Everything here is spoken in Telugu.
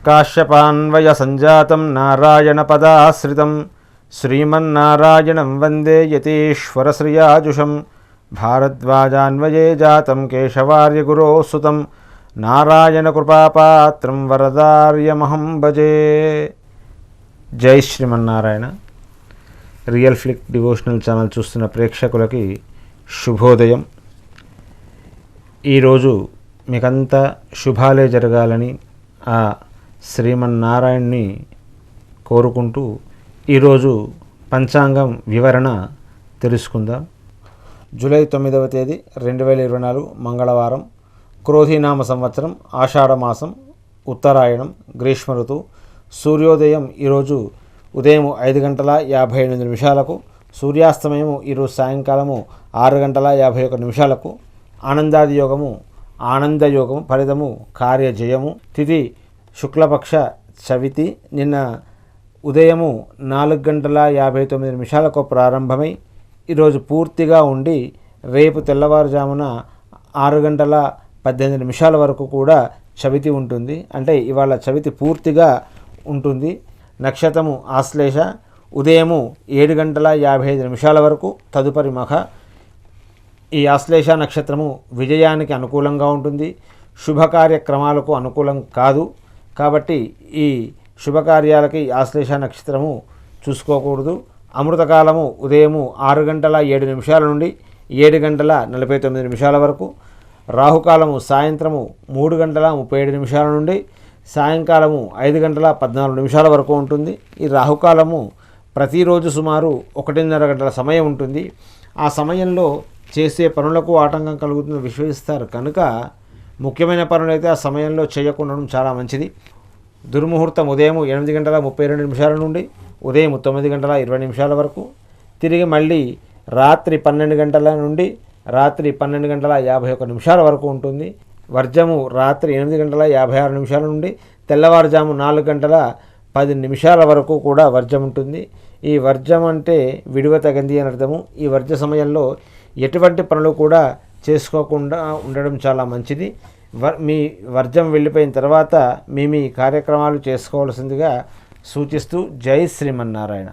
కాశ్యపాన్వయ సంజాతం నారాయణ పదాశ్రితం శ్రీమన్నారాయణం వందే యతీశ్వరశ్రియాజుషం భారద్వాజాన్వయే జాతం కేశవార్య గురోసుతం నారాయణ కృపాపాత్రం వరదార్యమహం భజే. జై Srimannarayana. Real flick devotional channel చూస్తున్న ప్రేక్షకులకి శుభోదయం. ఈరోజు మీకంతా శుభాలే జరగాలని ఆ శ్రీమన్నారాయణ్ణి కోరుకుంటూ ఈరోజు పంచాంగం వివరణ తెలుసుకుందాం. జూలై 9వ తేదీ 2024 మంగళవారం. క్రోధీనామ సంవత్సరం, ఆషాఢమాసం, ఉత్తరాయణం, గ్రీష్మ ఋతువు. సూర్యోదయం ఈరోజు ఉదయం 5:58 సూర్యాస్తమయము ఈరోజు సాయంకాలము 6:51 ఆనందాది యోగము ఆనందయోగము, ఫలితము కార్యజయము. తిథి శుక్లపక్ష చవితి. నిన్న ఉదయము 4:59 ప్రారంభమై ఈరోజు పూర్తిగా ఉండి రేపు తెల్లవారుజామున 6:18 వరకు కూడా చవితి ఉంటుంది. అంటే ఇవాళ చవితి పూర్తిగా ఉంటుంది. నక్షత్రము ఆశ్లేష. ఉదయము 7:55 వరకు, తదుపరి మఖ. ఈ ఆశ్లేష నక్షత్రము విజయానికి అనుకూలంగా ఉంటుంది, శుభకార్యక్రమాలకు అనుకూలం కాదు. కాబట్టి ఈ శుభకార్యాలకి ఆశ్లేష నక్షత్రము చూసుకోకూడదు. అమృతకాలము ఉదయము 6:07 నుండి 7:49 వరకు. రాహుకాలము సాయంత్రము 3:37 నుండి సాయంకాలము 5:14 వరకు ఉంటుంది. ఈ రాహుకాలము ప్రతిరోజు సుమారు 1.5 గంటల సమయం ఉంటుంది. ఆ సమయంలో చేసే పనులకు ఆటంకం కలుగుతుంది విశ్వసిస్తారు కనుక ముఖ్యమైన పనులైతే ఆ సమయంలో చేయకుండా చాలా మంచిది. దుర్ముహూర్తం ఉదయం 8:32 నుండి ఉదయం 9:20 వరకు. తిరిగి మళ్ళీ రాత్రి 12 గంటల నుండి రాత్రి 12:51 వరకు ఉంటుంది. వర్జము రాత్రి 8:56 నుండి తెల్లవారుజాము 4:10 వరకు కూడా వర్జం ఉంటుంది. ఈ వర్జం అంటే విడువ తగింది అని అర్థము. ఈ వర్జ సమయంలో ఎటువంటి పనులు కూడా చేసుకోకుండా ఉండడం చాలా మంచిది. మీ వర్జం వెళ్ళిపోయిన తర్వాత మీ కార్యక్రమాలు చేసుకోవాల్సిందిగా సూచిస్తూ జై శ్రీమన్నారాయణ.